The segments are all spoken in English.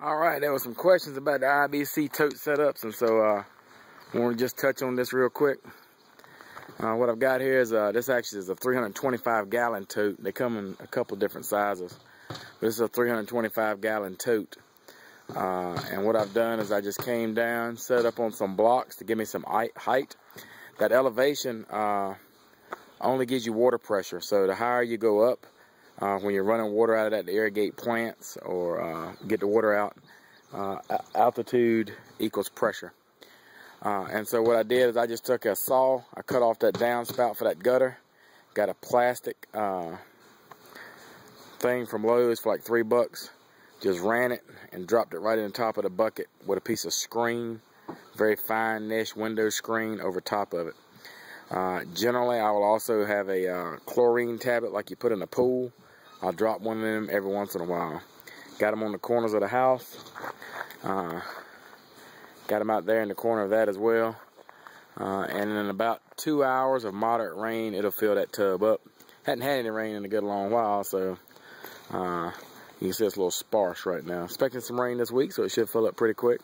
Alright, there was some questions about the IBC tote setups, and so I want to just touch on this real quick. What I've got here is, this actually is a 325 gallon tote. They come in a couple different sizes. This is a 325 gallon tote. And what I've done is I just came down, set up on some blocks to give me some height. That elevation only gives you water pressure, so the higher you go up, when you're running water out of that to irrigate plants or get the water out, altitude equals pressure. And so what I did is I just took a saw, I cut off that downspout for that gutter, got a plastic thing from Lowe's for like $3, just ran it and dropped it right in the top of the bucket with a piece of screen, very fine mesh window screen over top of it. Generally, I will also have a chlorine tablet like you put in a pool. I'll drop one of them every once in a while. Got them on the corners of the house. Got them out there in the corner of that as well. And in about 2 hours of moderate rain, it'll fill that tub up. Hadn't had any rain in a good long while, so you can see it's a little sparse right now. Expecting some rain this week, so it should fill up pretty quick.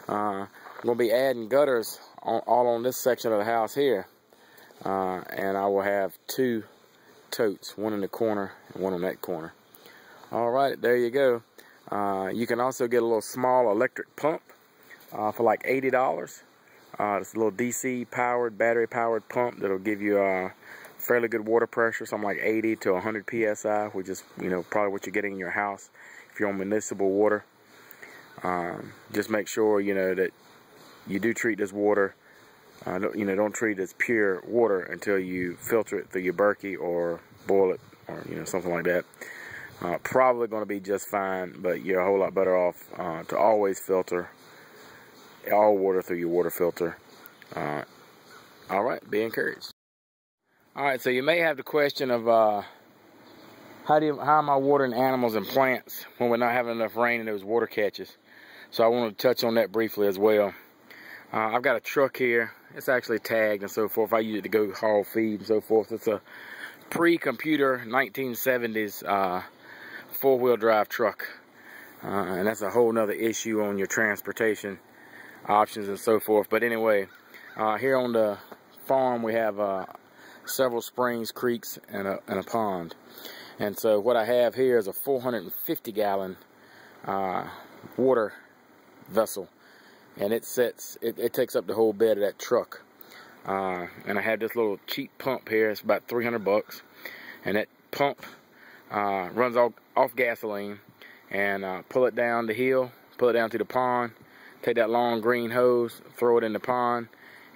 I'm going to be adding gutters all on this section of the house here. And I will have 2 totes, one in the corner and one on that corner. Alright, there you go. You can also get a little small electric pump for like $80. It's a little DC powered, battery powered pump that'll give you fairly good water pressure, something like 80 to 100 psi, which is, you know, probably what you're getting in your house if you're on municipal water. Just make sure, you know, that you do treat this water. Don't treat it as pure water until you filter it through your Berkey or boil it, or something like that. Probably going to be just fine, but you're a whole lot better off to always filter all water through your water filter. All right, be encouraged. All right, so you may have the question of how am I watering animals and plants when we're not having enough rain in those water catches? So I want to touch on that briefly as well. I've got a truck here. It's actually tagged and so forth. I use it to go haul feed and so forth. It's a pre-computer 1970s four-wheel drive truck. And that's a whole nother issue on your transportation options and so forth. But anyway, here on the farm we have several springs, creeks, and a pond. And so what I have here is a 450 gallon water vessel. And it takes up the whole bed of that truck. And I have this little cheap pump here. It's about $300. And that pump runs off gasoline. And pull it down the hill, pull it down to the pond, take that long green hose, throw it in the pond,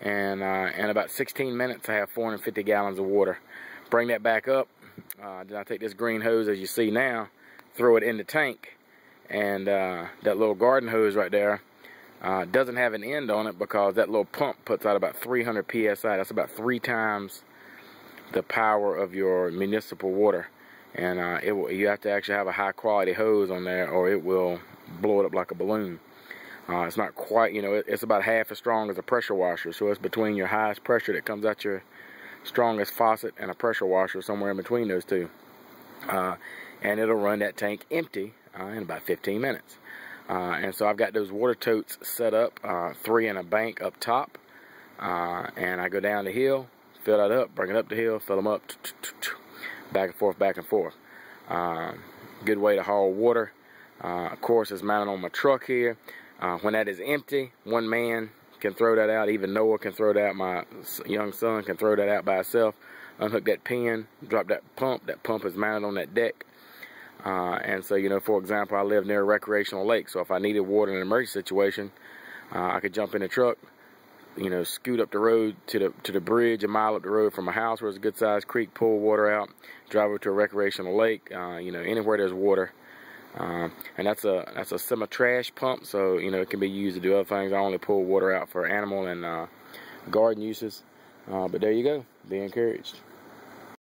and in about 16 minutes I have 450 gallons of water. Bring that back up. Then I take this green hose, as you see now, throw it in the tank. And that little garden hose right there doesn't have an end on it because that little pump puts out about 300 psi. That's about 3 times the power of your municipal water. And you have to actually have a high quality hose on there or it will blow it up like a balloon. It's not quite, it's about half as strong as a pressure washer. So it's between your highest pressure that comes out your strongest faucet and a pressure washer, somewhere in between those two. And it'll run that tank empty in about 15 minutes. And so I've got those water totes set up, 3 in a bank up top, and I go down the hill, fill that up, bring it up the hill, fill them up, back and forth, back and forth. Good way to haul water. Of course, it's mounted on my truck here. When that is empty, one man can throw that out. Even Noah can throw that out. My young son can throw that out by himself. Unhook that pin, drop that pump. That pump is mounted on that deck. And so, for example, I live near a recreational lake, so if I needed water in an emergency situation, I could jump in the truck, scoot up the road to the bridge, a mile up the road from my house where there's a good-sized creek, pull water out, drive over to a recreational lake, anywhere there's water. And that's a semi-trash pump, so, it can be used to do other things. I only pull water out for animal and garden uses. But there you go. Be encouraged.